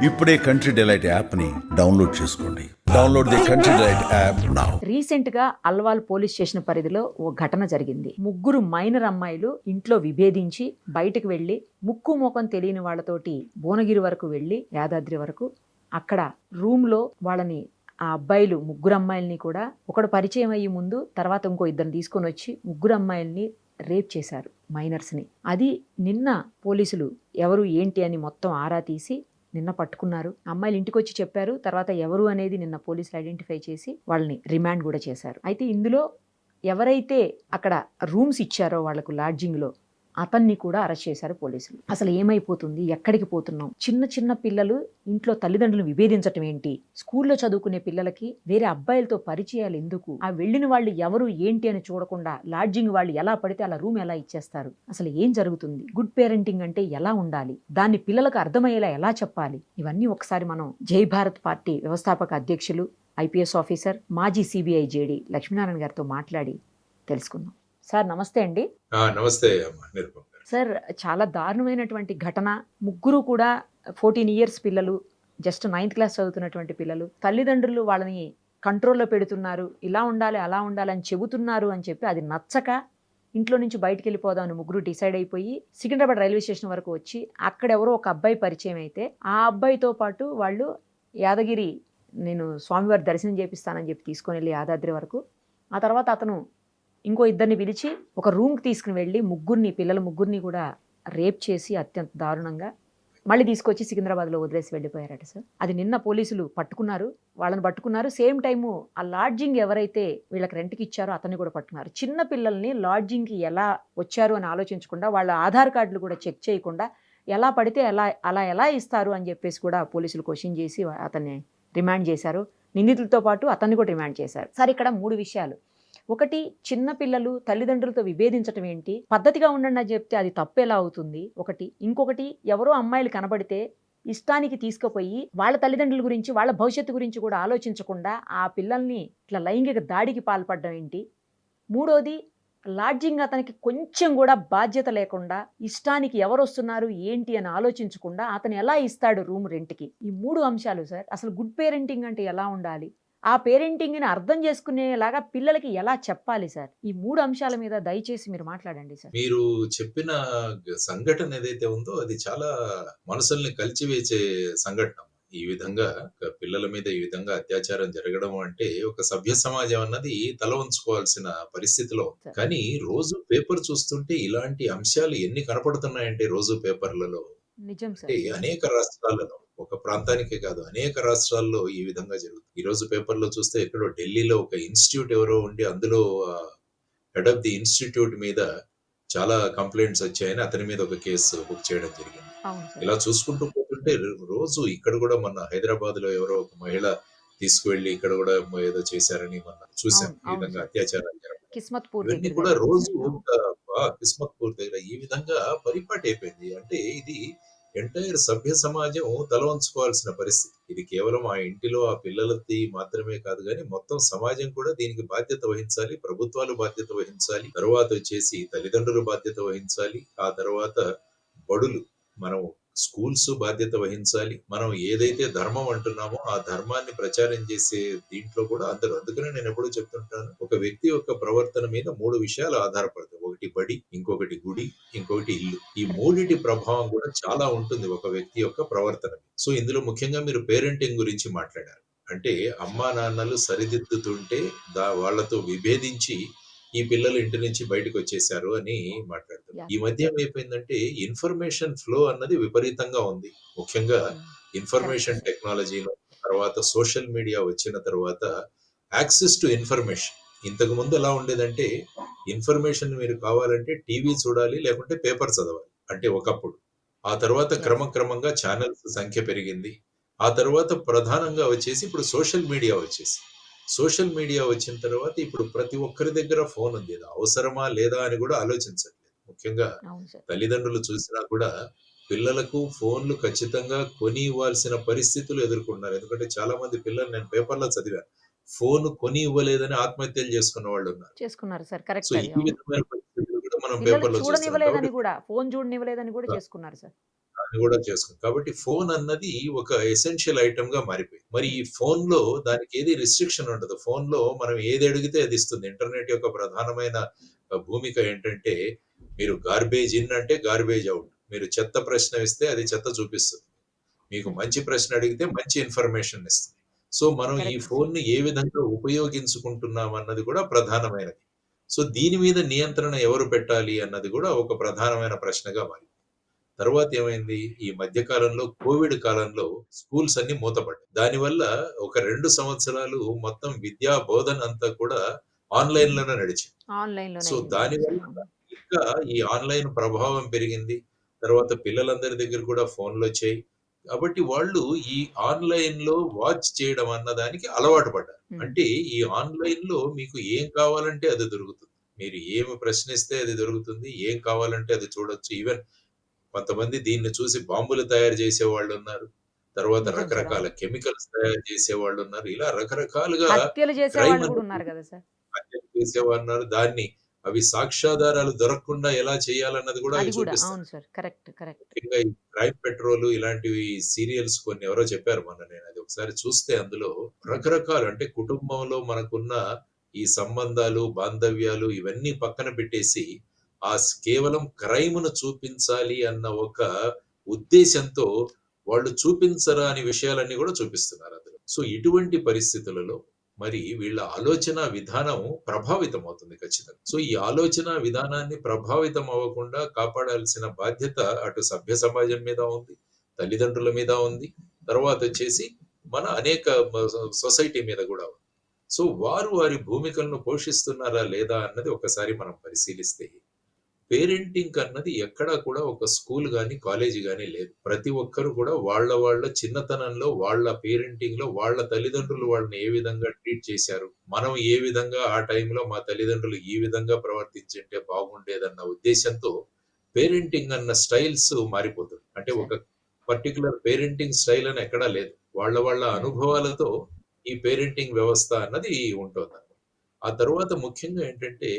ఇప్పుడే country delight యాప్ని download చేసుకోండి. Download the country delight app now. Recent గా అల్వాల్ పోలీస్ స్టేషన్ పరిధిలో ఓ ఘటన జరిగింది. ముగ్గురు మైనర్ అమ్మాయిలు ఇంట్లో విభేదించి బయటకు వెళ్లి ముక్కు మోకం తెలియని వాళ్ళతోటి భువనగిరి వరకు వెళ్లి యాదాద్రి వరకు అక్కడ రూమ్ లో వాళ్ళని ఆ అబ్బాయిలు ముగ్గురు అమ్మాయిల్ని కూడా ఒకడు పరిచయం అయ్యి ముందు తర్వాత ఇంకో ఇద్దరిని తీసుకొని వచ్చి ముగ్గురు అమ్మాయిల్ని రేప్ చేశారు, మైనర్స్ని. అది నిన్న పోలీసులు ఎవరు ఏంటి అని మొత్తం ఆరా తీసి నిన్న పట్టుకున్నారు. అమ్మాయిలు ఇంటికి వచ్చి చెప్పారు. తర్వాత ఎవరు అనేది నిన్న పోలీసులు ఐడెంటిఫై చేసి వాళ్ళని రిమాండ్ కూడా చేశారు. అయితే ఇందులో ఎవరైతే అక్కడ రూమ్స్ ఇచ్చారో వాళ్లకు లాడ్జింగ్లో అతన్ని కూడా అరెస్ట్ చేశారు పోలీసులు. అసలు ఏమైపోతుంది, ఎక్కడికి పోతున్నాం? చిన్న చిన్న పిల్లలు ఇంట్లో తల్లిదండ్రులను విభేదించటం ఏంటి? స్కూల్లో చదువుకునే పిల్లలకి వేరే అబ్బాయిలతో పరిచయాలు ఎందుకు? ఆ వెళ్ళిన వాళ్ళు ఎవరు ఏంటి అని చూడకుండా లాడ్జింగ్ వాళ్ళు ఎలా పడితే అలా రూమ్ ఎలా ఇచ్చేస్తారు? అసలు ఏం జరుగుతుంది? గుడ్ పేరెంటింగ్ అంటే ఎలా ఉండాలి? దాన్ని పిల్లలకు అర్థమయ్యేలా ఎలా చెప్పాలి? ఇవన్నీ ఒకసారి మనం జై భారత్ పార్టీ వ్యవస్థాపక అధ్యక్షులు, ఐపీఎస్ ఆఫీసర్, మాజీ సిబిఐ జేడి లక్ష్మీనారాయణ గారితో మాట్లాడి తెలుసుకుందాం. సార్ నమస్తే అండి. నమస్తే సార్, చాలా దారుణమైనటువంటి ఘటన. ముగ్గురు కూడా 14 ఇయర్స్ పిల్లలు, జస్ట్ 9th క్లాస్ చదువుతున్నటువంటి పిల్లలు. తల్లిదండ్రులు వాళ్ళని కంట్రోల్లో పెడుతున్నారు, ఇలా ఉండాలి అలా ఉండాలి అని చెబుతున్నారు అని చెప్పి అది నచ్చక ఇంట్లో నుంచి బయటికి వెళ్ళిపోదామని ముగ్గురు డిసైడ్ అయిపోయి సికింద్రాబాద్ రైల్వే స్టేషన్ వరకు వచ్చి అక్కడెవరో ఒక అబ్బాయి పరిచయం అయితే ఆ అబ్బాయితో పాటు వాళ్ళు యాదగిరి, నేను స్వామివారి దర్శనం చేపిస్తానని చెప్పి తీసుకొని వెళ్ళి యాదాద్రి వరకు, ఆ తర్వాత అతను ఇంకో ఇద్దరిని పిలిచి ఒక రూమ్కి తీసుకుని వెళ్ళి పిల్లల ముగ్గురిని కూడా రేప్ చేసి అత్యంత దారుణంగా మళ్ళీ తీసుకొచ్చి సికింద్రాబాద్లో వదిలేసి వెళ్ళిపోయారట సార్. అది నిన్న పోలీసులు పట్టుకున్నారు, వాళ్ళని పట్టుకున్నారు. సేమ్ టైము ఆ లాడ్జింగ్ ఎవరైతే వీళ్ళకి రెంట్కి ఇచ్చారో అతన్ని కూడా పట్టుకున్నారు. చిన్న పిల్లల్ని లాడ్జింగ్కి ఎలా వచ్చారు అని ఆలోచించకుండా, వాళ్ళ ఆధార్ కార్డులు కూడా చెక్ చేయకుండా ఎలా పడితే ఎలా ఇస్తారు అని చెప్పేసి కూడా పోలీసులు క్వశ్చన్ చేసి అతన్ని రిమాండ్ చేశారు. నిందితులతో పాటు అతన్ని కూడా రిమాండ్ చేశారు. సార్, ఇక్కడ 3 విషయాలు. ఒకటి, చిన్న పిల్లలు తల్లిదండ్రులతో విభేదించటం ఏంటి? పద్ధతిగా ఉండండి అని చెప్తే అది తప్పు ఎలా అవుతుంది? ఒకటి. ఇంకొకటి, ఎవరో అమ్మాయిలు కనబడితే ఇష్టానికి తీసుకుపోయి వాళ్ళ తల్లిదండ్రుల గురించి, వాళ్ళ భవిష్యత్తు గురించి కూడా ఆలోచించకుండా ఆ పిల్లల్ని ఇట్లా లైంగిక దాడికి పాల్పడడం ఏంటి? మూడోది, లాడ్జింగ్ అతనికి కొంచెం కూడా బాధ్యత లేకుండా ఇష్టానికి ఎవరు వస్తున్నారు ఏంటి అని ఆలోచించకుండా అతను ఎలా ఇస్తాడు రూమ్ రెంట్కి? ఈ 3 అంశాలు సార్. అసలు గుడ్ పేరెంటింగ్ అంటే ఎలా ఉండాలి? ఆ పేరెంటింగ్ని అర్థం చేసుకునేలాగా పిల్లలకి ఎలా చెప్పాలి సార్? ఈ 3 అంశాల మీద దయచేసి మీరు మాట్లాడండి సార్. మీరు చెప్పిన సంఘటన ఏదైతే ఉందో అది చాలా మనసుల్ని కలిచివేసే సంఘటన. ఈ విధంగా పిల్లల మీద ఈ విధంగా అత్యాచారం జరగడం అంటే ఒక సభ్య సమాజం అన్నది తల ఉంచుకోవాల్సిన పరిస్థితిలో. కానీ రోజు పేపర్ చూస్తుంటే ఇలాంటి అంశాలు ఎన్ని కనపడుతున్నాయంటే రోజు పేపర్లలో, నిజం సార్. అంటే అనేక రాష్ట్రాలలో, ఒక ప్రాంతానికే కాదు అనేక రాష్ట్రాల్లో ఈ విధంగా జరుగుతుంది. ఈ రోజు పేపర్లో చూస్తే ఎక్కడో ఢిల్లీలో ఒక ఇన్స్టిట్యూట్ ఎవరో ఉండి అందులో హెడ్ ఆఫ్ ది ఇన్స్టిట్యూట్ మీద చాలా కంప్లైంట్స్ వచ్చాయని అతని మీద ఒక కేసు బుక్ చేయడం జరిగింది. ఇలా చూసుకుంటూ పోతుంటే రోజు ఇక్కడ కూడా మొన్న హైదరాబాద్ లో ఎవరో ఒక మహిళ తీసుకువెళ్లి ఇక్కడ కూడా ఏదో చేశారని మొన్న చూసాం. ఈ విధంగా అత్యాచారాలు ఇవన్నీ కూడా రోజు కిస్మత్పూర్ దగ్గర ఈ విధంగా పరిపాటి అయిపోయింది. అంటే ఇది ఎంటైర్ సభ్య సమాజం తల వంచుకోవాల్సిన పరిస్థితి. ఇది కేవలం ఆ ఇంటిలో ఆ పిల్లలది మాత్రమే కాదు, కానీ మొత్తం సమాజం కూడా దీనికి బాధ్యత వహించాలి. ప్రభుత్వాలు బాధ్యత వహించాలి. తర్వాత వచ్చేసి తల్లిదండ్రులు బాధ్యత వహించాలి. ఆ తర్వాత బడులు, మనం స్కూల్స్ బాధ్యత వహించాలి. మనం ఏదైతే ధర్మం అంటున్నామో ఆ ధర్మాన్ని ప్రచారం చేసే దీంట్లో కూడా అందరూ. అందుకనే నేను ఎప్పుడూ చెప్తుంటాను, ఒక వ్యక్తి యొక్క ప్రవర్తన మీద 3 విషయాలు ఆధారపడతాయి. ఒకటి బడి, ఇంకొకటి గుడి, ఇంకొకటి ఇల్లు. ఈ 3టి ప్రభావం కూడా చాలా ఉంటుంది ఒక వ్యక్తి యొక్క ప్రవర్తన. సో ఇందులో ముఖ్యంగా మీరు పేరెంటింగ్ గురించి మాట్లాడారు. అంటే అమ్మా నాన్నలు సరిదిద్దుతుంటే వాళ్ళతో విభేదించి ఈ పిల్లలు ఇంటి నుంచి బయటకు వచ్చేసారు అని మాట్లాడుతారు. ఈ మధ్య ఏమైపోయిందంటే ఇన్ఫర్మేషన్ ఫ్లో అన్నది విపరీతంగా ఉంది. ముఖ్యంగా ఇన్ఫర్మేషన్ టెక్నాలజీలో, తర్వాత సోషల్ మీడియా వచ్చిన తర్వాత యాక్సెస్ టు ఇన్ఫర్మేషన్. ఇంతకు ముందు ఎలా ఉండేదంటే ఇన్ఫర్మేషన్ మీరు కావాలంటే టీవీ చూడాలి, లేకుంటే పేపర్ చదవాలి, అంటే ఒకప్పుడు. ఆ తర్వాత క్రమక్రమంగా ఛానల్స్ సంఖ్య పెరిగింది. ఆ తర్వాత ప్రధానంగా వచ్చేసి ఇప్పుడు సోషల్ మీడియా వచ్చేసి, సోషల్ మీడియా వచ్చిన తర్వాత ఇప్పుడు ప్రతి ఒక్కరి దగ్గర ఫోన్ ఉంది. అవసరమా లేదా అని కూడా ఆలోచించట్లేదు. ముఖ్యంగా తల్లిదండ్రులు చూసినా కూడా పిల్లలకు ఫోన్లు ఖచ్చితంగా కొని ఇవ్వాల్సిన పరిస్థితులు ఎదుర్కొన్నారు. ఎందుకంటే చాలా మంది పిల్లలు, నేను పేపర్లో చదివా, ఫోన్ కొని ఇవ్వలేదని ఆత్మహత్యలు చేసుకున్న వాళ్ళు చేసుకున్నారు సార్. కరెక్ట్. సో ఈ విధమైన పరిస్థితులు కూడా మనం పేపర్లో చూడనివ్వలేదని కూడా, ఫోన్ చూడనివ్వలేదని కూడా చేసుకున్నారు సార్. అని కూడా చేసుకుంది. కాబట్టి ఫోన్ అన్నది ఒక ఎసెన్షియల్ ఐటెమ్‌గా మారిపోయింది. మరి ఈ ఫోన్‌లో దానికి ఏది రిస్ట్రిక్షన్ ఉండదు. ఫోన్‌లో మనం ఏది అడిగితే అది ఇస్తుంది. ఇంటర్నెట్ యొక్క ప్రధానమైన భూమిక ఏంటంటే, మీరు గార్బేజ్ ఇన్ అంటే గార్బేజ్ ఔట్. మీరు చెత్త ప్రశ్న ఇస్తే అది చెత్త చూపిస్తుంది. మీకు మంచి ప్రశ్న అడిగితే మంచి ఇన్ఫర్మేషన్ ఇస్తుంది. సో, మనం ఈ కరెక్ట్ సార్. ఫోన్‌ని ఏ విధంగా ఉపయోగించుకుంటున్నాం అన్నది కూడా ప్రధానమైనది. సో, దీని మీద నియంత్రణ ఎవరు పెట్టాలి అన్నది కూడా ఒక ప్రధానమైన ప్రశ్నగా మారింది. తర్వాత ఏమైంది? ఈ మధ్య కాలంలో కోవిడ్ కాలంలో స్కూల్స్ అన్నీ మూతపడ్డాయి. దానివల్ల ఒక 2 సంవత్సరాలు మొత్తం విద్యా బోధన అంతా కూడా ఆన్‌లైన్‌లోనే నడిచింది. ఆన్‌లైన్‌లోనే సో, అయింది. అవును దానివల్ల సార్. అవును. ఇంకా ఈ ఆన్‌లైన్ ప్రభావం పెరిగింది. తర్వాత పిల్లలందరి దగ్గర కూడా ఫోన్‌లొచ్చాయి. కాబట్టి వాళ్ళు ఈ ఆన్‌లైన్‌లో వాచ్ చేయడం అన్నదానికి అలవాటు పడ్డారు. హ్మ్. అంటే ఈ ఆన్‌లైన్‌లో మీకు ఏం కావాలంటే అది దొరుకుతుంది. మీరు ఏమి ప్రశ్నిస్తే అది దొరుకుతుంది. ఏం కావాలంటే అది చూడొచ్చు. ఈవెన్ కొంతమంది దీన్ని చూసి బాంబులు తయారు చేసేవాళ్ళున్నారు. తర్వాత నిజం సార్. రకరకాల అవును. కెమికల్స్ తయారు చేసేవాళ్ళున్నారు. ఇలా రకరకాలుగా హత్యలు క్రైమ్ చేసేవాళ్ళు గూడా అనేది ఉన్నారు గదా సార్! హత్యలు చేసేవారున్నారు. దాన్ని అవి సాక్ష్యాధారాలు దొరకకుండా ఎలా చేయాలన్నది కూడా అది అవి గూడా. చూపిస్తారు. అవును సార్. కరెక్ట్. కరెక్ట్. ముఖ్యంగా ఈ క్రైమ్ పెట్రోల్ ఇలాంటివి సీరియల్స్ కొన్ని ఎవరో చెప్పారు మొన్న. నేను అది ఒకసారి చూస్తే అందులో రకరకాలు అంటే కుటుంబంలో మనకున్న ఈ సంబంధాలు, బాంధవ్యాలు ఇవన్నీ పక్కన పెట్టేసి కేవలం క్రైమ్‌ను చూపించాలి అన్న ఒక ఉద్దేశ్యంతో వాళ్ళు చూపించరాని విషయాలన్నీ కూడా చూపిస్తున్నారు అందులో. సో, ఇటువంటి పరిస్థితులలో మరి వీళ్ళ ఆలోచన విధానం ప్రభావితమవుతుంది ఖచ్చితంగా. సో, ఈ ఆలోచన విధానాన్ని ప్రభావితం అవ్వకుండా కాపాడాల్సిన బాధ్యత అటు సభ్య సమాజం మీద ఉంది, తల్లిదండ్రుల మీద ఉంది. తర్వాతొచ్చేసి మన అనేక సొసైటీ మీద గూడా ఉంది. సో, వారు వారి భూమికలను పోషిస్తున్నారా లేదా అన్నది ఒకసారి మనం పరిశీలిస్తే పేరెంటింగ్ అన్నది ఎక్కడా కూడా ఒక స్కూల్ గాని, కాలేజీ గాని లేదు. ప్రతి ఒక్కరు కూడా వాళ్ళ చిన్నతనంలో, వాళ్ళ పేరెంటింగ్‌లో వాళ్ళ తల్లిదండ్రులు వాళ్ళని ఏ విధంగా ట్రీట్ చేశారు. మనం ఏ విధంగా ఆ టైంలో మా తల్లిదండ్రులు ఈ విధంగా ప్రవర్తించుంటే బాగుండేదన్న ఉద్దేశ్యంతో పేరెంటింగ్ అన్న స్టైల్స్ మారిపోతుంది. అంటే సార్. ఒక పర్టిక్యులర్ పేరెంటింగ్ స్టైల్ అని ఎక్కడా లేదు. వాళ్ళ హ్మ్. అనుభవాలతో ఈ పేరెంటింగ్ వ్యవస్థ అన్నది ఉంటోందన్నమాట. ఆ తరువాత ముఖ్యంగా ఏంటంటే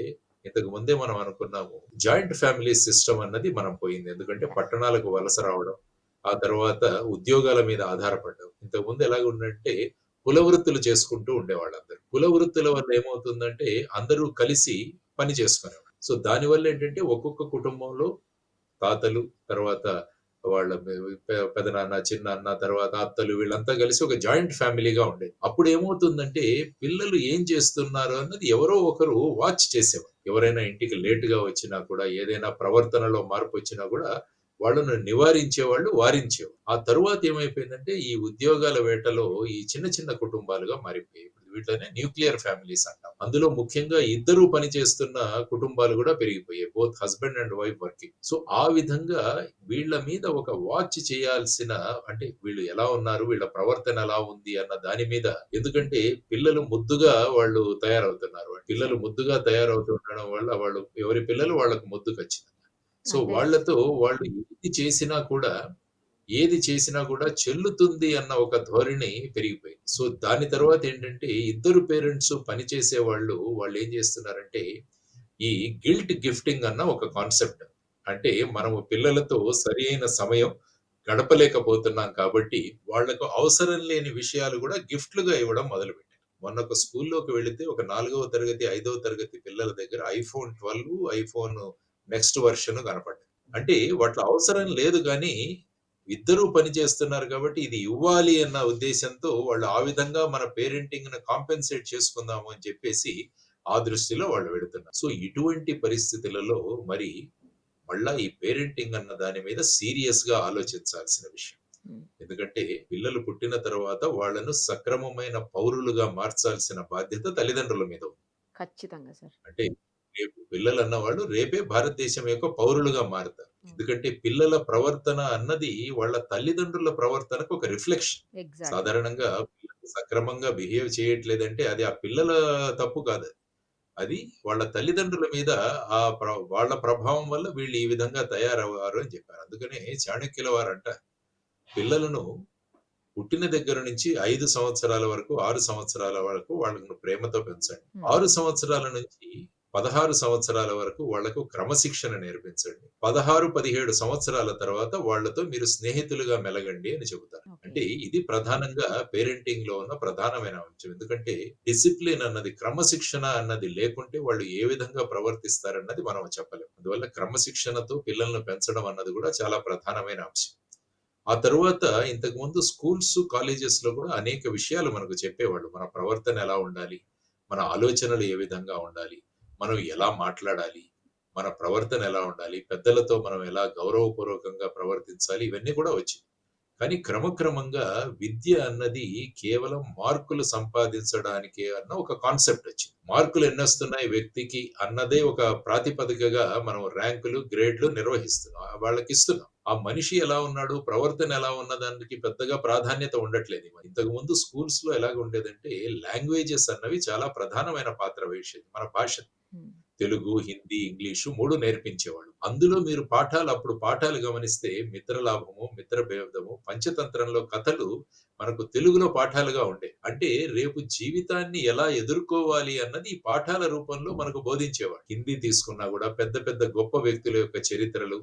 ఇంతకు ముందే మనం అనుకున్నాము. జాయింట్ ఫ్యామిలీ సిస్టమ్ అన్నది మనం పోయింది. ఎందుకంటే పట్టణాలకు వలస రావడం, ఆ తర్వాత ఉద్యోగాల మీద ఆధారపడడం. ఇంతకుముందు ఎలాగుందంటే కుల వృత్తులు చేసుకుంటూ ఉండేవాళ్ళందరూ. కుల వృత్తుల వల్ల ఏమవుతుందంటే అందరూ కలిసి పని చేసుకునేవాళ్ళు. సో, దానివల్ల ఏంటంటే ఒక్కొక్క కుటుంబంలో తాతలు, తర్వాత వాళ్ళ పెదనాన్న, చిన్నాన్న, తర్వాత అత్తలు వీళ్ళంతా కలిసి ఒక జాయింట్ ఫ్యామిలీగా ఉండేది. అప్పుడేమవుతుందంటే పిల్లలు ఏం చేస్తున్నారు అన్నది ఎవరో ఒకరు వాచ్ చేసేవారు. ఎవరైనా ఇంటికి లేట్‌గా వచ్చినా కూడా, ఏదైనా ప్రవర్తనలో మార్పొచ్చినా కూడా వాళ్ళను నివారించేవాళ్ళు, వారించేవారు. ఆ తరువాత ఏమైపోయిందంటే ఈ ఉద్యోగాల వేటలో ఈ చిన్న చిన్న కుటుంబాలుగా మారిపోయాయి. వీటినే న్యూక్లియర్ ఫ్యామిలీస్ అంటాం. అందులో ముఖ్యంగా ఇద్దరు పని చేస్తున్న కుటుంబాలు కూడా పెరిగిపోయాయి. Both husband and wife working. So, ఆ విధంగా వీళ్ళ మీద ఒక వాచ్ చేయాల్సిన అంటే వీళ్ళు ఎలా ఉన్నారు? వీళ్ళ ప్రవర్తన ఎలా ఉంది? అన్న దాని మీద ఎందుకంటే పిల్లలు ముద్దుగా వాళ్ళు తయారవుతున్నారు. పిల్లలు సార్. ముద్దుగా తయారవుతుండడం వల్ల వాళ్ళు ఎవరి పిల్లలు వాళ్ళకి ముద్దు ఖచ్చితంగా. సో, అంతే గదా వాళ్ళతో సార్. వాళ్ళు ఏది చేసినా కూడా చెల్లుతుంది అన్న ఒక ధోరణి పెరిగిపోయింది. సో, దాని తర్వాత ఏంటంటే ఇద్దరు పేరెంట్స్ పని చేసేవాళ్ళు వాళ్ళేం చేస్తున్నారంటే ఈ గిల్ట్ గిఫ్టింగ్ అన్న ఒక కాన్సెప్ట్. అంటే మనము పిల్లలతో సరియైన సమయం గడపలేకపోతున్నాం కాబట్టి వాళ్ళకు అవసరం లేని విషయాలు కూడా గిఫ్ట్‌లుగా ఇవ్వడం మొదలుపెట్టారు. మొన్న ఒక స్కూల్‌లోకి వెళితే ఒక 4వ తరగతి, 5వ తరగతి పిల్లల దగ్గర ఐఫోన్ 12, ఐఫోన్ నెక్స్ట్ వెర్షన్ కనపడ్డది. అంటే వాటిలో అవసరం లేదు గానీ, ఇద్దరూ పని చేస్తున్నారు కాబట్టి ఇది ఇవ్వాలి అన్న ఉద్దేశ్యంతో వాళ్ళు ఆ విధంగా మన పేరెంటింగ్‌ని కాంపెన్సేట్ చేసుకుందాము అని చెప్పేసి ఆ దృష్టిలో వాళ్ళు వెళుతున్నారు. సో, ఇటువంటి పరిస్థితులలో మరి మళ్ళా ఈ పేరెంటింగ్ అన్న దాని మీద సీరియస్‌గా ఆలోచించాల్సిన విషయం. హ్మ్. ఎందుకంటే పిల్లలు పుట్టిన తర్వాత వాళ్ళను సక్రమమైన పౌరులుగా మార్చాల్సిన బాధ్యత తల్లిదండ్రుల మీద ఉంది. ఖచ్చితంగా సార్. అంటే రేపు పిల్లలన్నవాళ్ళు రేపే భారతదేశం యొక్క పౌరులుగా మారుతారు. హ్మ్. ఎందుకంటే పిల్లల ప్రవర్తన అన్నది వాళ్ళ తల్లిదండ్రుల ప్రవర్తనకు ఒక రిఫ్లెక్షన్. ఎగ్జాక్ట్‌లీ. సాధారణంగా పిల్లలు సక్రమంగా బిహేవ్ చేయట్లేదంటే అది ఆ పిల్లల తప్పు కాదు. అది వాళ్ళ తల్లిదండ్రుల మీద వాళ్ళ ప్రభావం వల్ల వీళ్ళు ఈ విధంగా తయారవ్వారు అని చెప్పారు. అందుకనే చాణక్యుల వారంటారు, పిల్లలను పుట్టిన దగ్గర నుంచి 5 సంవత్సరాల వరకు, 6 సంవత్సరాల వరకు వాళ్ళను ప్రేమతో పెంచండి. హ్మ్. 6 సంవత్సరాల నుంచి 16 సంవత్సరాల వరకు వాళ్లకు క్రమశిక్షణ నేర్పించండి. 16, 17 సంవత్సరాల తర్వాత వాళ్ళతో మీరు స్నేహితులుగా మెలగండి అని చెబుతారు. ఓకే. అంటే ఇది ప్రధానంగా పేరెంటింగ్‌లో ఉన్న ప్రధానమైన అంశం. ఎందుకంటే డిసిప్లిన్ అన్నది, క్రమశిక్షణ అన్నది లేకుంటే వాళ్ళు ఏ విధంగా ప్రవర్తిస్తారన్నది మనం చెప్పలేం. అందువల్ల క్రమశిక్షణతో పిల్లల్ని పెంచడం అన్నది కూడా చాలా ప్రధానమైన అంశం. ఆ తరువాత ఇంతకుముందు స్కూల్స్, కాలేజెస్‌లో కూడా అనేక విషయాలు మనకు చెప్పేవాళ్ళు. మన ప్రవర్తన ఎలా ఉండాలి? మన ఆలోచనలు ఏ విధంగా ఉండాలి? మనం ఎలా మాట్లాడాలి? మన ప్రవర్తన ఎలా ఉండాలి? పెద్దలతో మనం ఎలా గౌరవపూర్వకంగా ప్రవర్తించాలి? ఇవన్నీ కూడా వచ్చాయి. కానీ క్రమక్రమంగా విద్య అన్నది కేవలం మార్కులు సంపాదించడానికే అన్న ఒక కాన్సెప్ట్ వచ్చింది. మార్కులు ఎన్నొస్తున్నాయి వ్యక్తికి అన్నదే ఒక ప్రాతిపదికగా మనం ర్యాంకులు, గ్రేడ్‌లు నిర్వహిస్తున్నాం. వాళ్ళకిస్తున్నాం. ఆ మనిషి ఎలా ఉన్నాడు, ప్రవర్తన ఎలా ఉన్నదానికి పెద్దగా ప్రాధాన్యత ఉండట్లేదు. ఇంతకుముందు స్కూల్స్‌లో ఎలాగ ఉండేదంటే లాంగ్వేజెస్ అన్నవి చాలా ప్రధానమైన పాత్ర వహించేది. మన భాష. హ్మ్. తెలుగు, హిందీ, ఇంగ్లీషు 3 నేర్పించేవాళ్ళు. అందులో మీరు అప్పుడు పాఠాలు గమనిస్తే మిత్రలాభము, మిత్రభేదము, పంచతంత్రంలో కథలు మనకు తెలుగులో పాఠాలుగా ఉండేవి. అంటే రేపు జీవితాన్ని ఎలా ఎదుర్కోవాలి అన్నది ఈ పాఠాల రూపంలో మనకు బోధించేవాడు. హిందీ తీసుకున్నా కూడా పెద్ద పెద్ద గొప్ప వ్యక్తుల యొక్క చరిత్రలు,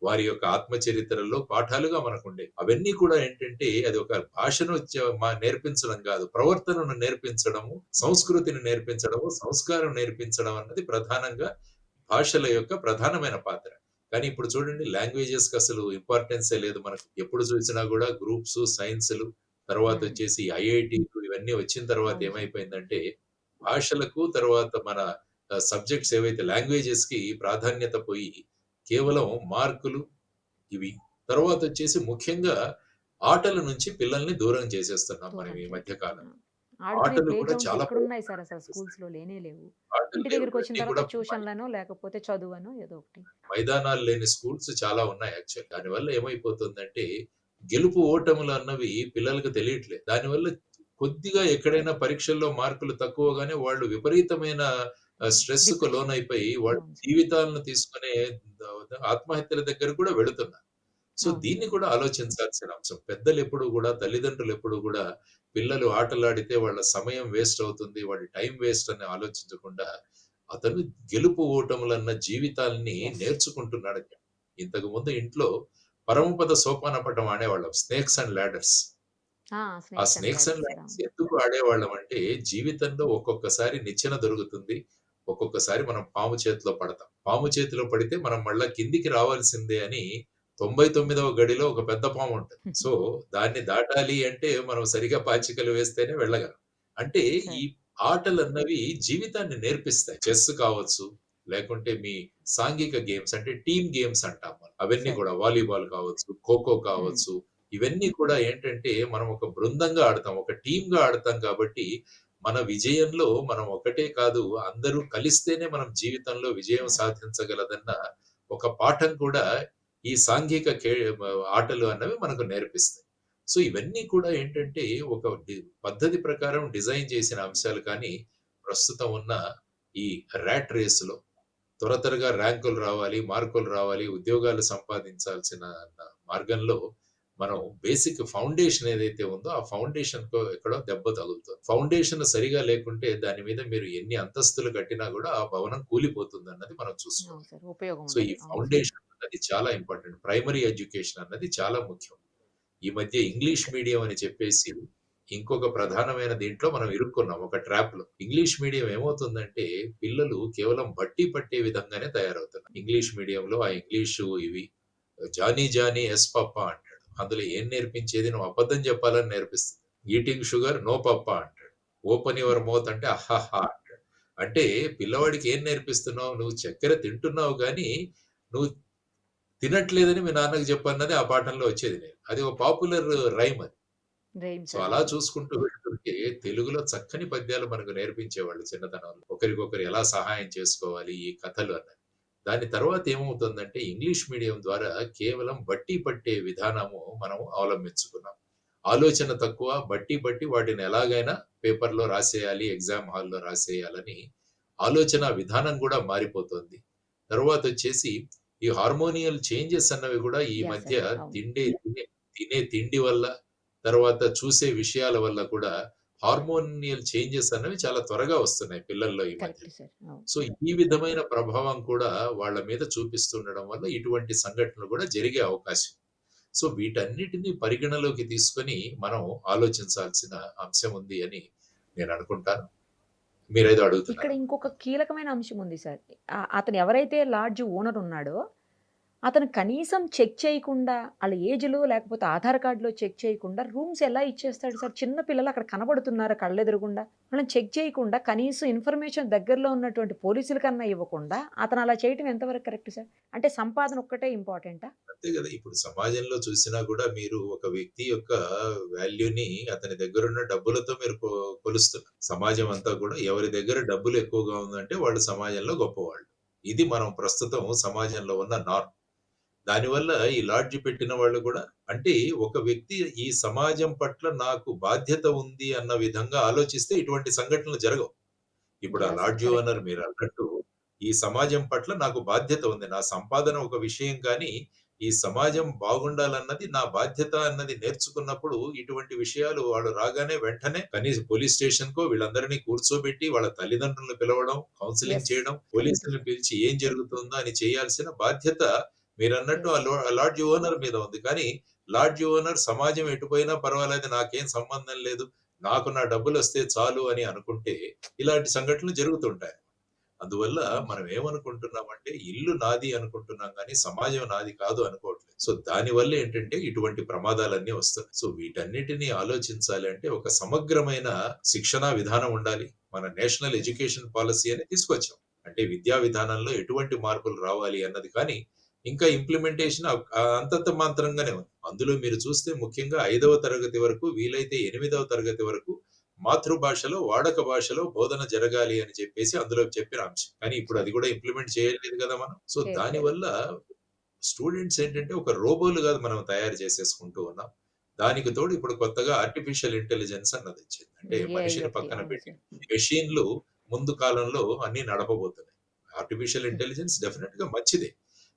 వారి యొక్క ఆత్మ చరిత్రల్లో పాఠాలుగా మనకుండేవి. అవన్నీ కూడా ఏంటంటే అది ఒక భాషను నేర్పించడం కాదు, ప్రవర్తనను నేర్పించడము, సంస్కృతిని నేర్పించడము, సంస్కారం నేర్పించడం అన్నది ప్రధానంగా భాషల యొక్క ప్రధానమైన పాత్ర. కానీ ఇప్పుడు చూడండి లాంగ్వేజెస్‌కి అసలు ఇంపార్టెన్సే లేదు మనకు. ఎప్పుడు చూసినా కూడా గ్రూప్స్, సైన్స్‌లు, తర్వాత హ్మ్. వచ్చేసి ఐఐటీలు ఇవన్నీ వచ్చిన తర్వాత అవును సార్. ఏమైపోయిందంటే భాషలకు తర్వాత మన సబ్జెక్ట్స్ ఏవైతే లాంగ్వేజెస్‌కి ప్రాధాన్యత పోయి కేవలం మార్కులు ఇవి. తర్వాతొచ్చేసి ముఖ్యంగా ఆటల నుంచి పిల్లల్ని దూరం చేసేస్తున్నాం మనం దూరం ఈ మధ్య కాలం. చేస్తున్నాం. ఆడుకునే ఆటలు ప్లే కూడా గ్రౌండ్స్ చాలా ఎక్కడున్నాయి సార్ అసలు స్కూల్స్‌లో లేనే లేవు. ఆటలు ఇంటి లేవు. దగ్గరికొచ్చిన ఇవన్నీ తర్వాత కూడా ట్యూషన్‌లనో లేకపోతే చదువనో ఏదో ఒకటి. మైదానాలు లేని స్కూల్స్ చాలా ఉన్నాయి యాక్చువల్లీ. దానివల్ల ఏమైపోతుందంటే గెలుపు ఓటములు అన్నవి పిల్లలకు తెలియట్లేదు. దానివల్ల కొద్దిగా ఎక్కడైనా పరీక్షల్లో మార్కులు తక్కువగానే వాళ్ళు విపరీతమైన స్ట్రెస్‌కు డిప్రెషన్. లోనైపోయి వాళ్ళ అవును సార్. జీవితాలను తీసుకునే ఆత్మహత్యల దగ్గరకు కూడా వెళుతున్నారు. సో, అవును దీన్ని సార్. కూడా ఆలోచించాల్సిన అంశం. పెద్దలెప్పుడు గూడా, తల్లిదండ్రులెప్పుడు గూడా పిల్లలు ఆటలాడితే వాళ్ళ సమయం వేస్ట్ అవుతుంది, వాడి టైం వేస్ట్ అని ఆలోచించకుండా, అతను గెలుపు ఓటములన్న జీవితాల్ని యెస్. నేర్చుకుంటున్నాడని చెప్పి. ఇంతకుముందు ఇంట్లో పరమపద సోపానపటం ఆడేవాళ్ళం. Snakes and ladders. ఆ! ఆ snakes and snakes and ladders sir. Ladders అవును. ఎందుకు ఆడేవాళ్ళమంటే, జీవితంలో ఒక్కొక్కసారి నిచ్చెన దొరుకుతుంది. ఒక్కొక్కసారి మనం పాము చేతిలో పడతాం. పాము చేతిలో పడితే మనం మళ్ళా కిందికి రావాల్సిందే అని 99వ గడిలో ఒక పెద్ద పాముంటది. సో, దాన్ని దాటాలి అంటే మనం సరిగ్గా పాచికలు వేస్తేనే వెళ్ళగలం. అంటే ఈ సార్. ఆటలన్నవి జీవితాన్ని నేర్పిస్తాయి. చెస్ కావచ్చు, లేకుంటే మీ సాంఘిక గేమ్స్ అంటే టీమ్ గేమ్స్ అంటాం మనం. అవన్నీ సార్. కూడా వాలీబాల్ కావచ్చు, ఖోఖో హ్మ్. కావచ్చు, ఇవన్నీ కూడా ఏంటంటే మనం ఒక బృందంగా ఆడతాం. ఒక టీమ్‌గా ఆడతాం కాబట్టి మన విజయంలో మనం ఒకటే కాదు, అందరూ కలిస్తేనే మనం జీవితంలో విజయం యాహ్! సాధించగలదన్న ఒక పాఠం కూడా ఈ సాంఘిక ఆటలు అన్నవి మనకు నేర్పిస్తాయి. సో, ఇవన్నీ కూడా ఏంటంటే ఒక పద్ధతి ప్రకారం డిజైన్ చేసిన అంశాలు కానీ, ప్రస్తుతం ఉన్న ఈ ర్యాట్ రేస్‌లో త్వరగా ర్యాంకులు రావాలి, మార్కులు రావాలి, ఉద్యోగాలు సంపాదించాల్సిన మార్గంలో మనం బేసిక్ ఫౌండేషన్ ఏదైతే ఉందో, ఆ ఫౌండేషన్‌కో ఎక్కడో దెబ్బ తగులుతుంది. ఫౌండేషన్ సరిగా లేకుంటే దాని మీద మీరు ఎన్ని అంతస్తులు కట్టినా గూడా ఆ భవనం కూలిపోతుందన్నది మనం అవును చూసుకోవాలి. సార్. ఉపయోగం సో, ఈ ఉండదు. అవును సార్. ఫౌండేషన్ అన్నది చాలా ఇంపార్టెంట్. ప్రైమరీ ఎడ్యుకేషన్ అన్నది చాలా ముఖ్యం. ఈ మధ్య ఇంగ్లీష్ మీడియం అని చెప్పేసి ఇంకొక ప్రధానమైన దీంట్లో మనం ఇరుక్కున్నాం ఒక ట్రాప్‌లో. ఇంగ్లీష్ మీడియం ఏమవుతుందంటే పిల్లలు కేవలం బట్టి పట్టే విధంగానే తయారవుతున్నారు. ఇంగ్లీష్ మీడియంలో ఆ ఇంగ్లీషు ఇవి జానీ జానీ యస్ పప్పా అంటాడు. అందులో ఏం నేర్పించేది నువ్వు అబద్ధం చెప్పాలని నేర్పిస్తుంది. ఈటింగ్ షుగర్ నో పప్పా అంటాడు. ఓపెన్ యువర్ మౌత్ అంటే అహాహా అంటాడు. అంటే పిల్లవాడికి ఏం నేర్పిస్తున్నావు? నువ్వు చక్కెర తింటున్నావు గానీ, నువ్వు తినట్లేదని మీ నాన్నకి చెప్పన్నది ఆ పాఠంలో వచ్చేది నేను. అది ఒక పాపులర్ రైమ్ అది. Rhyme so, sir. అలా అవును. చూసుకుంటూ వెళ్తుంటే తెలుగులో చక్కని పద్యాలు మనకు నేర్పించేవాళ్ళు చిన్నతనంలో. ఒకరికొకరు ఎలా సహాయం చేసుకోవాలి ఈ కథలు అన్నది. దాని తర్వాత ఏమవుతుందంటే ఇంగ్లీష్ మీడియం ద్వారా కేవలం బట్టి పట్టే విధానము మనం అవలంబించుకున్నాం. ఆలోచన తక్కువ, బట్టి బట్టి వాటిని ఎలాగైనా పేపర్‌లో రాసేయాలి, ఎగ్జామ్ హాల్‌లో రాసేయాలని ఆలోచన విధానం గూడా మారిపోతుంది. తరువాతొచ్చేసి ఈ హార్మోనియల్ చేంజెస్ అన్నవి గూడా ఈ యాహ్! మధ్య సార్. అవును. తినే తిండి వల్ల, తర్వాత చూసే విషయాల వల్ల కూడా హార్మోనియల్ చేంజెస్ అనేవి చాలా త్వరగా వస్తున్నాయి పిల్లల్లో ఈ మధ్య. Correct sir. అవును. సో, ఈ విధమైన ప్రభావం కూడా వాళ్ళ మీద చూపిస్తుండడం వల్ల ఇటువంటి సంఘటనలు కూడా జరిగే అవకాశం. సో, వీటన్నిటిని పరిగణలోకి తీసుకొని మనం ఆలోచించాల్సిన అంశం ఉంది అని నేను అనుకుంటాను. మీరేదో ఇక్కడ అడుగుతున్నారు. ఇంకొక కీలకమైన అంశం ఉంది సార్. అతను ఎవరైతే లాడ్జ్ ఓనర్ ఉన్నాడో, అతను కనీసం చెక్ చేయకుండా ఆళ్ళ ఏజ్‌లో లేకపోతే ఆధార్ కార్డ్‌లో చెక్ చేయకుండా రూమ్స్ ఎలా ఇచ్చేస్తాడు సార్? చిన్న పిల్లలు అక్కడ కనబడుతున్నారు కళ్ళెదురుగుండా. వాళ్ళని చెక్ చేయకుండా కనీసం ఇన్ఫర్మేషన్ దగ్గరలో ఉన్నటువంటి పోలీసులకన్నా ఇవ్వకుండా అతను అలా చేయటం ఎంతవరకు కరెక్ట్ సార్? అంటే సంపాదన ఒక్కటే ఇంపార్టెంటా? అంతే గదా! ఇప్పుడు సమాజంలో చూసినా గూడా మీరు ఒక వ్యక్తి యొక్క వాల్యూని అతని దగ్గరున్న డబ్బులతో మీరు కొలుస్తున్నారు. సమాజం అంతా కూడా ఎవరి దగ్గర డబ్బులు ఎక్కువగా ఉందంటే వాళ్ళు సమాజంలో గొప్పవాళ్ళు. ఇది మనం ప్రస్తుతం సమాజంలో ఉన్న నార్మ్. దానివల్ల ఈ లాడ్జ్ పెట్టిన వాళ్ళు కూడా అంటే ఒక వ్యక్తి ఈ సమాజం పట్ల నాకు బాధ్యత ఉంది అన్న విధంగా ఆలోచిస్తే ఇటువంటి సంఘటనలు జరగవు. ఇప్పుడు ఆ yeah! Sir. Lodge correct. Owner మీరన్నట్టు ఈ సమాజం పట్ల నాకు బాధ్యత ఉంది. నా సంపాదన ఒక విషయం కానీ, ఈ సమాజం బాగుండాలన్నది నా బాధ్యత అన్నది నేర్చుకున్నప్పుడు ఇటువంటి విషయాలు వాడు రాగానే వెంటనే కనీసం పోలీస్ స్టేషన్‌కో వీళ్ళందరినీ కూర్చోబెట్టి వాళ్ళ తల్లిదండ్రులను పిలవడం, కౌన్సెలింగ్ యెస్. చేయడం, కరెక్ట్ పోలీసుల్ని సార్. పిలిచి ఏం జరుగుతుందో అని చేయాల్సిన బాధ్యత మీరన్నట్టు యెస్. ఆ లాడ్జ్ ఓనర్ మీద ఉంది. కానీ లాడ్జ్ ఓనర్ సమాజం ఎటుపోయినా పర్వాలేదు నాకేం సంబంధం లేదు. నాకు నా డబ్బులొస్తే చాలు అని అనుకుంటే ఇలాంటి సంఘటనలు జరుగుతుంటాయి. అందువల్ల అవును మనం సార్. ఏమనుకుంటున్నామంటే ఇల్లు నాది అనుకుంటున్నాం గానీ సమాజం నాది కాదు అనుకోవట్లేదు. సో దానివల్ల ఏంటంటే ఇటువంటి ప్రమాదాలన్నీ వస్తున్నాయి. సో వీటన్నిటిని ఆలోచించాలి అంటే ఒక సమగ్రమైన శిక్షణా విధానం ఉండాలి. మన నేషనల్ ఎడ్యుకేషన్ పాలిసీ అని తీసుకొచ్చాం. అంటే విద్యా విధానంలో ఎటువంటి మార్పులు రావాలి అన్నది కానీ ఇంకా ఇంప్లిమెంటేషన్ అంతంత మాత్రంగానే ఉంది. అందులో మీరు చూస్తే ముఖ్యంగా 5వ తరగతి వరకు వీలైతే 8వ తరగతి వరకు మాతృభాషలో, వాడక భాషలో బోధన జరగాలి అని చెప్పేసి అందులో చెప్పిన అంశం. కానీ ఇప్పుడు అది సార్. కూడా ఇంప్లిమెంట్ చేయలేదు కదా మనం. సో చేయట్లేదు. దానివల్ల స్టూడెంట్స్ ఏంటంటే ఒక రోబోలుగా మనం తయారు చేసేసుకుంటూ ఉన్నాం. దానికి తోడు ఇప్పుడు కొత్తగా ఆర్టిఫిషియల్ ఇంటెలిజెన్స్ అన్నది వచ్చింది. అంటే ఏఐ మనిషిని ఒకటి. పక్కన అవును పెట్టి సార్. మెషిన్‌లు ముందు కాలంలో అన్నీ నడపబోతున్నాయి. ఆర్టిఫిషియల్ హ్మ్. ఇంటెలిజెన్స్ డెఫినిట్‌గా మంచిదే.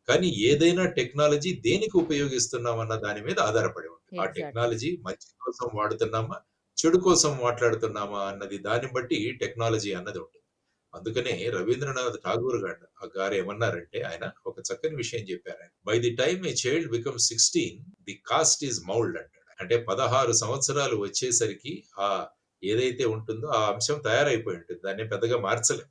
కానీ ఏదైనా టెక్నాలజీ దేనికి ఉపయోగిస్తున్నాం అన్న దాని మీద ఆధారపడి ఉంటుంది. ఆ ఎగ్జాక్ట్‌లీ. టెక్నాలజీ మంచి కోసం వాడుతున్నామా? చెడు కోసం మాట్లాడుతున్నామా? అన్నది దాన్ని బట్టి టెక్నాలజీ అన్నది ఉంటుంది. అందుకనే కరెక్ట్. రవీంద్రనాథ్ ఠాగూర్ గారు ఏమన్నారంటే ఆయన ఒక చక్కని విషయం చెప్పారాయన. By the time a child becomes 16 the cast is mould అంటాడు. అంటే 16 సంవత్సరాలు వచ్చేసరికి ఆ ఏదైతే ఉంటుందో ఆ అంశం తయారైపోయి ఉంటుంది. దాన్ని పెద్దగా మార్చలేం.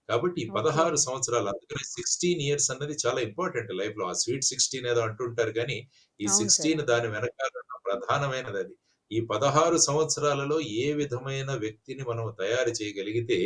కాబట్టి ఈ ఓకే. 16 సంవత్సరాలు అందుకని 16 ఇయర్స్ అన్నది చాలా ఇంపార్టెంట్ లైఫ్‌లో. ఆ స్వీట్ 16 ఏదో అంటుంటారు గానీ, ఈ అవును సార్. 16 అవును. దాని వెనకాల ఉన్న ప్రధానమైనదది. ఈ 16 సంవత్సరాలలో ఏ విధమైన వ్యక్తిని మనం తయారు చేయగలిగితే,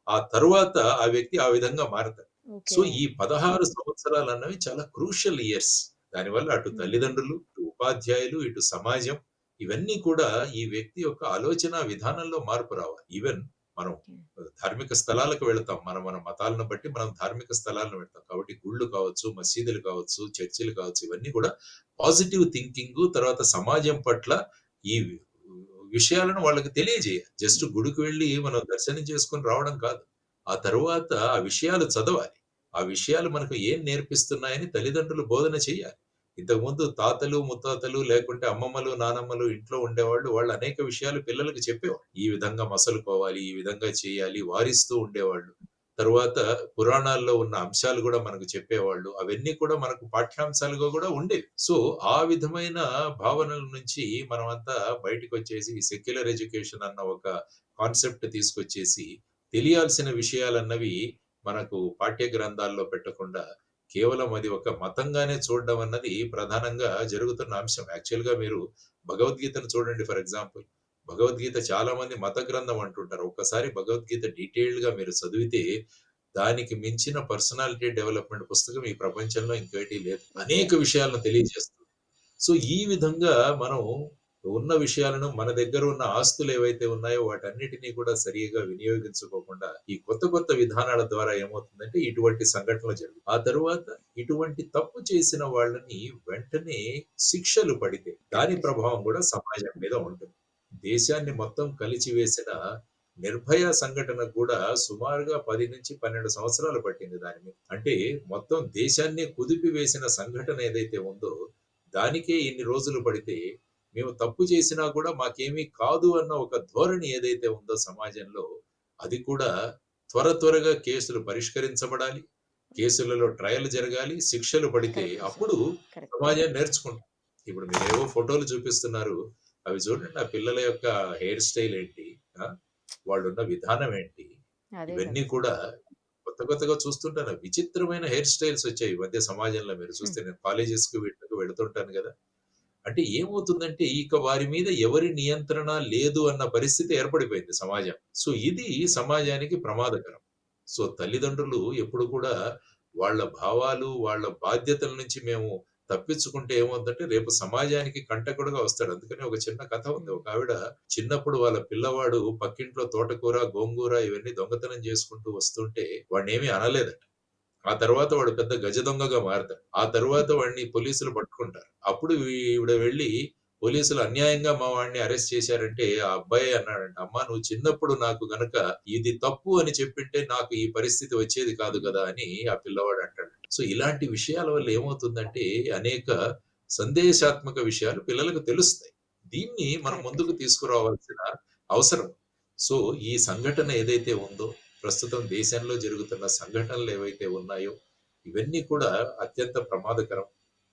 ఆ తరువాత ఆ వ్యక్తి ఆ విధంగా మారతాడు. So, okay. ఈ 16 సంవత్సరాలన్నవి చాలా క్రూషియల్ ఇయర్స్. దానివల్ల అటు హుహు. తల్లిదండ్రులు, ఇటు ఉపాధ్యాయులు, ఇటు సమాజం ఇవన్నీ కూడా ఈ వ్యక్తి యొక్క ఆలోచన విధానంలో మార్పు రావాలి. ఈవెన్ మనం ఓకే. ధార్మిక స్థలాలకు వెళతాం. మన మతాలను బట్టి మనం ధార్మిక స్థలాలను వెళ్తాం. కాబట్టి గుళ్ళు కావచ్చు, మసీదులు కావచ్చు, చర్చిలు కావచ్చు, ఇవన్నీ కూడా పాజిటివ్ థింకింగు తర్వాత సమాజం పట్ల ఈ విషయాలను వాళ్ళకి తెలియజేయాలి. జస్ట్ గుడికి వెళ్లి మనం దర్శనం చేసుకొని రావడం కాదు. ఆ తరువాత ఆ విషయాలు చదవాలి. ఆ విషయాలు మనకు ఏం నేర్పిస్తున్నాయని తల్లిదండ్రులు బోధన చేయాలి. ఇంతకుముందు తాతలు, ముత్తాతలు లేకుంటే అమ్మమ్మలు, నానమ్మలు ఇంట్లో ఉండేవాళ్ళు. వాళ్ళు అనేక విషయాలు పిల్లలకి చెప్పేవాళ్ళు. ఈ విధంగా మసలుకోవాలి, ఈ విధంగా చేయాలి, వారిస్తూ ఉండేవాళ్ళు. తరువాత పురాణాల్లో ఉన్న అంశాలు గూడా మనకు చెప్పేవాళ్ళు. అవన్నీ కూడా మనకు పాఠ్యాంశాలుగా గూడా ఉండేవి. సో, ఆ విధమైన భావనల నుంచి మనమంతా బయటికొచ్చేసి ఈ సెక్యులర్ ఎడ్యుకేషన్ అన్న ఒక కాన్సెప్ట్ తీసుకొచ్చేసి, తెలియాల్సిన విషయాలన్నవి మనకు పాఠ్య గ్రంథాల్లో పెట్టకుండా, కేవలం అది ఒక మతంగానే చూడడం అన్నది ప్రధానంగా జరుగుతున్న అంశం. యాక్చువల్‌గా మీరు భగవద్గీతను చూడండి ఫర్ ఎగ్జాంపుల్. భగవద్గీత చాలా మంది మత గ్రంథం అంటుంటారు. ఒక్కసారి భగవద్గీత డీటెయిల్డ్‌గా మీరు చదివితే, దానికి మించిన పర్సనాలిటీ డెవలప్‌మెంట్ పుస్తకం ఈ ప్రపంచంలో ఇంకోటి లేదు. అనేక ఎగ్జాక్ట్‌లీ. విషయాలను తెలియజేస్తుంది. సో, ఈ విధంగా మనం ఉన్న విషయాలను మన దగ్గర ఉన్న ఆస్తులు ఏవైతే ఉన్నాయో వాటన్నిటిని కూడా సరిగ్గా వినియోగించుకోకుండా, ఈ కొత్త కొత్త విధానాల ద్వారా ఏమవుతుందంటే ఇటువంటి సంఘటనలు జరుగుతాయి. ఆ తరువాత ఇటువంటి తప్పు చేసిన వాళ్ళని వెంటనే శిక్షలు పడితే, దాని కరెక్ట్ సార్. ప్రభావం కూడా సమాజం మీద ఉంటుంది. దేశాన్ని మొత్తం కలిచివేసిన నిర్భయ సంఘటన కూడా సుమారుగా 10-12 సంవత్సరాలు పట్టింది దాని మీద. అంటే మొత్తం దేశాన్నే కుదిపివేసిన సంఘటన ఏదైతే ఉందో, దానికే ఇన్ని రోజులు పడితే, మేము తప్పు చేసినా కూడా మాకేమీ కాదు అన్న ఒక ధోరణి ఏదైతే ఉందో సమాజంలో, అది కూడా త్వరగా కేసులు పరిష్కరించబడాలి. కేసులలో ట్రయల్ జరగాలి. శిక్షలు పడితే కరెక్ట్ సార్. అప్పుడు కరెక్ట్. సమాజం నేర్చుకుంటుంది. ఇప్పుడు మీరేవో ఫోటోలు చూపిస్తున్నారు. అవి చూడండి ఆ పిల్లల యొక్క హెయిర్ స్టైల్ ఏంటి? ఆ! వాళ్ళున్న విధానం ఏంటి? అదే ఇవన్నీ కదా! కూడా కొత్తగా చూస్తుంటాను. విచిత్రమైన హెయిర్ స్టైల్స్ వచ్చాయి ఈ మధ్య సమాజంలో మీరు హ్మ్. చూస్తే. నేను కాలేజెస్‌కి వీటికి వెళ్తుంటాను గదా! అంటే ఏమవుతుందంటే ఇక వారి మీద ఎవరి నియంత్రణ లేదు అన్న పరిస్థితి ఏర్పడిపోయింది సమాజం. సో, ఇది కరెక్ట్. సమాజానికి ప్రమాదకరం. సో, తల్లిదండ్రులు ఎప్పుడు కూడా వాళ్ళ భావాలు, వాళ్ళ బాధ్యతల నుంచి మేము తప్పించుకుంటే ఏమవుద్దంటే రేపు సమాజానికి కంటకుడుగా వస్తాడు. అందుకని ఒక చిన్న కథ ఉంది. హ్మ్. ఒక ఆవిడ చిన్నప్పుడు వాళ్ళ పిల్లవాడు పక్కింట్లో తోటకూర, గోంగూర ఇవన్నీ దొంగతనం చేసుకుంటూ వస్తుంటే వాడినేమి అనలేదట. ఆ తర్వాత వాడు పెద్ద గజ దొంగగా మారతాడు. ఆ తరువాత వాడిని పోలీసులు పట్టుకుంటారు. అప్పుడు ఈవిడ వెళ్లి పోలీసులు అన్యాయంగా మా వాడిని అరెస్ట్ చేశారంటే ఆ అబ్బాయే అన్నాడంట, "అమ్మా నువ్వు చిన్నప్పుడు నాకు గనక ఇది తప్పు అని చెప్పింటే నాకు ఈ పరిస్థితి వచ్చేది కాదు కదా!" అని ఆ పిల్లవాడు అంటాడు. సో ఇలాంటి విషయాల వల్ల ఏమవుతుందంటే అనేక సందేశాత్మక విషయాలు పిల్లలకు తెలుస్తాయి. దీన్ని మనం కరెక్ట్ ముందుకు సార్. తీసుకురావాల్సిన అవసరం. సో ఈ సంఘటన ఏదైతే ఉందో ప్రస్తుతం దేశంలో జరుగుతున్న సంఘటనలు ఏవైతే ఉన్నాయో, ఇవన్నీ కూడా అత్యంత ప్రమాదకరం.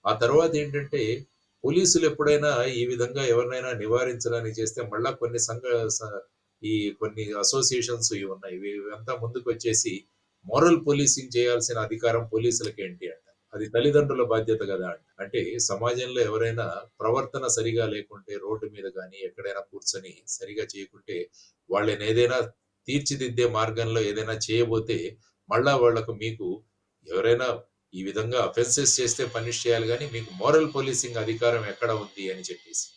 ఆ తర్వాత ఏంటంటే, పోలీసులు ఎప్పుడైనా ఈ విధంగా ఎవరినైనా నివారించడానికి చేస్తే మళ్ళా కొన్ని స ఈ కొన్ని అసోసియేషన్స్ ఇవి ఉన్నాయి. ఇవంతా ముందుకొచ్చేసి మోరల్ పోలీసింగ్ చేయాల్సిన అధికారం పోలీసులకేంటి అంట. అది తల్లిదండ్రుల బాధ్యత గదా! అంట. అంటే సమాజంలో ఎవరైనా ప్రవర్తన సరిగా లేకుంటే రోడ్డు మీద గాని, ఎక్కడైనా కూర్చొని సరిగా చేయకుంటే వాళ్ళనేదైనా తీర్చిదిద్దే మార్గంలో ఏదైనా చేయబోతే, మళ్ళా వాళ్ళకు మీకు ఎవరైనా ఈ విధంగా అఫెన్సెస్ చేస్తే పనిష్ చేయాలి గానీ, మీకు మోరల్ పోలీసింగ్ అధికారం ఎక్కడ ఉంది అని చెప్పేసి.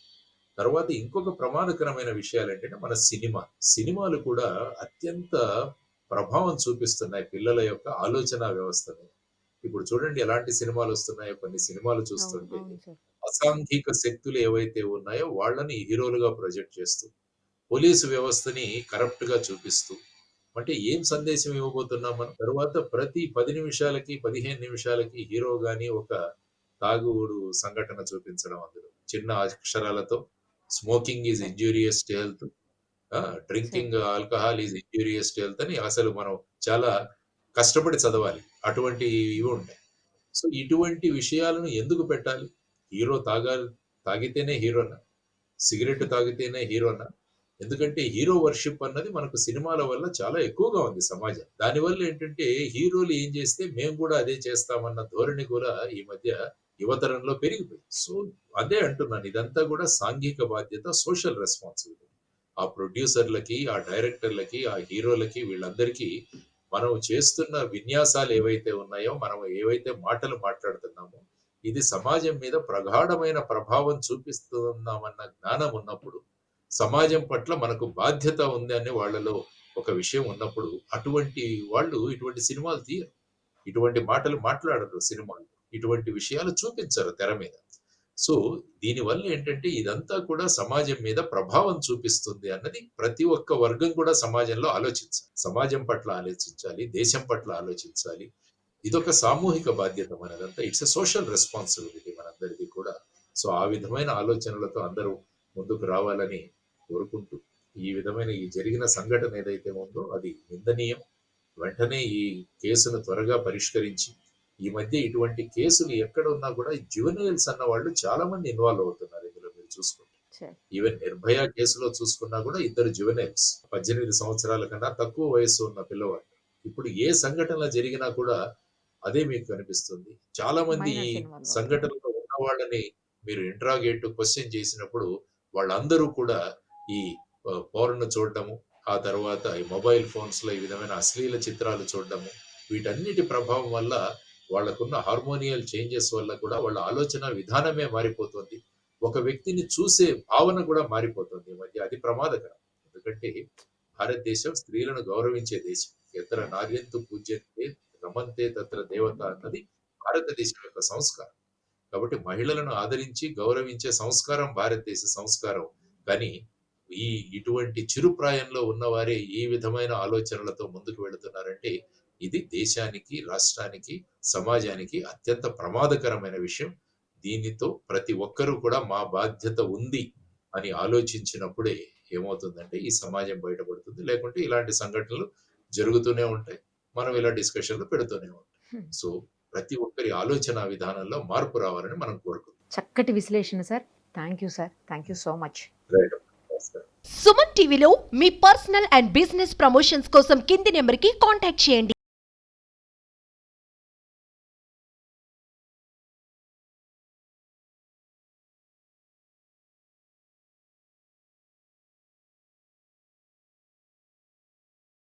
తర్వాత ఇంకొక ప్రమాదకరమైన విషయాలేంటంటే, మన సినిమా. సినిమాలు కూడా అత్యంత ప్రభావం చూపిస్తున్నాయి పిల్లల యొక్క ఆలోచనా వ్యవస్థ మీద. ఇప్పుడు చూడండి ఎలాంటి సినిమాలొస్తున్నాయో కొన్ని సినిమాలు అవును. చూస్తుంటే, అవును సార్. అసాంఘిక శక్తులు ఏవైతే ఉన్నాయో వాళ్ళని హీరోలుగా ప్రొజెక్ట్ చేస్తూ పోలీసు వ్యవస్థని కరప్ట్‌గా చూపిస్తూ, అంటే ఏం సందేశం ఇవ్వబోతున్నాం మనం? తరువాత ప్రతి 10 నిమిషాలకి, 15 నిమిషాలకి హీరో గాని ఒక తాగుడు సంఘటన చూపించడం అందులో. చిన్న అక్షరాలతో smoking is correct. Injurious to health. Sir. Drinking alcohol is injurious to health అని అసలు మనం చాలా కష్టపడి చదవాలి. అటువంటి ఇవి ఉంటాయి. సో, ఇటువంటి విషయాలను ఎందుకు పెట్టాలి? హీరో తాగితేనే హీరోనా? సిగరెట్ తాగితేనే హీరోనా? ఎందుకంటే హీరో వర్షిప్ అన్నది మనకు సినిమాల వల్ల చాలా ఎక్కువగా ఉంది సమాజం. దానివల్ల ఏంటంటే హీరోలు ఏం చేస్తే మేము కూడా అదే చేస్తామన్న ధోరణి కూడా ఈ మధ్య యువతరంలో పెరిగిపోయింది. సో అదే అంటున్నాను. ఇదంతా కూడా సాంఘిక బాధ్యత, సోషల్ రెస్పాన్సిబిలిటీ. ఆ ప్రొడ్యూసర్‌లకి, ఆ డైరెక్టర్‌లకి, ఆ హీరోలకి వీళ్ళందరికీ మనం చేస్తున్న విన్యాసాలు ఏవైతే ఉన్నాయో, మనం ఏవైతే మాటలు మాట్లాడుతున్నామో, ఇది సమాజం మీద ప్రగాఢమైన ప్రభావం చూపిస్తున్నామన్న జ్ఞానం ఉన్నప్పుడు సమాజం పట్ల మనకు బాధ్యత ఉంది అనే వాళ్ళలో ఒక విషయం ఉన్నప్పుడు, అటువంటి వాళ్ళు ఇటువంటి సినిమాలు తీయరు. ఇటువంటి మాటలు మాట్లాడరు సినిమాల్లో. ఇటువంటి విషయాలు చూపించరు తెర మీద. సో, దీనివల్ల ఏంటంటే ఇదంతా కూడా సమాజం మీద ప్రభావం చూపిస్తుంది అన్నది ప్రతి ఒక్క వర్గం కూడా సమాజంలో ఆలోచించాలి. సమాజం పట్ల ఆలోచించాలి. దేశం పట్ల ఆలోచించాలి. ఇదొక సామూహిక బాధ్యత మనదంతా. ఇట్స్ ఎ సోషల్ రెస్పాన్సిబిలిటీ మనందరిది కూడా. సో, ఆ విధమైన ఆలోచనలతో అందరూ ముందుకు రావాలని కోరుకుంటూ, ఈ విధమైన ఈ జరిగిన సంఘటన ఏదైతే ఉందో అది నిందనీయం. వెంటనే ఈ కేసును త్వరగా పరిష్కరించి, ఈ మధ్య ఇటువంటి కేసులు ఎక్కడ ఉన్నా కూడా జువెనైల్స్ అన్న వాళ్ళు చాలా మంది ఇన్వాల్వ్ అవుతున్నారు ఇందులో మీరు చూసుకుంటే. సార్. ఈవెన్ 'నిర్భయ' కేసులో చూసుకున్నా కూడా ఇద్దరు జువెనైల్స్. 18 సంవత్సరాల కన్నా తక్కువ వయస్సు ఉన్న పిల్లవాళ్ళు. ఇప్పుడు ఏ సంఘటన జరిగినా కూడా అదే మీకు కనిపిస్తుంది. చాలా మంది ఈ మైనర్స్ ఇన్వాల్వ్ అవుతున్నారు. సంఘటనలో ఉన్న వాళ్ళని మీరు ఇంటరాగేట్, క్వెషన్ చేసినప్పుడు వాళ్ళందరూ కూడా ఈ పోర్న్ చూడడము, ఆ తర్వాత ఈ మొబైల్ ఫోన్స్‌లో ఈ విధమైన అశ్లీల చిత్రాలు చూడడము, వీటన్నిటి ప్రభావం వల్ల వాళ్ళకున్న హార్మోనియల్ చేంజెస్ వల్ల కూడా వాళ్ళ ఆలోచన విధానమే మారిపోతుంది. ఒక వ్యక్తిని చూసే భావన కూడా మారిపోతుంది ఈ మధ్య. అది ప్రమాదకరం. ఎందుకంటే భారతదేశం స్త్రీలను గౌరవించే దేశం. ఎత్ర నార్యంతు పూజ్యంతే రమంతే తత్ర దేవత అన్నది భారతదేశం యొక్క సంస్కారం. కాబట్టి మహిళలను ఆదరించి, గౌరవించే సంస్కారం భారతదేశ సంస్కారం. కానీ ఈ ఇటువంటి చిరు ప్రాయంలో ఉన్నవారే ఈ విధమైన ఆలోచనలతో ముందుకు వెళుతున్నారంటే, ఇది దేశానికి, రాష్ట్రానికి, సమాజానికి అత్యంత ప్రమాదకరమైన విషయం. దీనితో ప్రతి ఒక్కరూ కూడా మా బాధ్యత ఉంది అని ఆలోచించినప్పుడే ఏమవుతుందంటే ఈ సమాజం బయటపడుతుంది. లేకుంటే ఇలాంటి సంఘటనలు జరుగుతూనే ఉంటాయి. మనం ఇలా డిస్కషన్‌లు పెడుతూనే ఉంటాం. హ్మ్. సో, ప్రతి ఒక్కరి ఆలోచన విధానంలో మార్పు రావాలని మనం కోరుకుందాం. చక్కటి విశ్లేషణ sir. Thank you sir. Thank you so much. Right. నమస్కారం. సుమన్ టీవీలో మీ పర్సనల్ అండ్ బిజినెస్ ప్రమోషన్స్ కోసం కింది నెంబర్కి కాంటాక్ట్ చేయండి.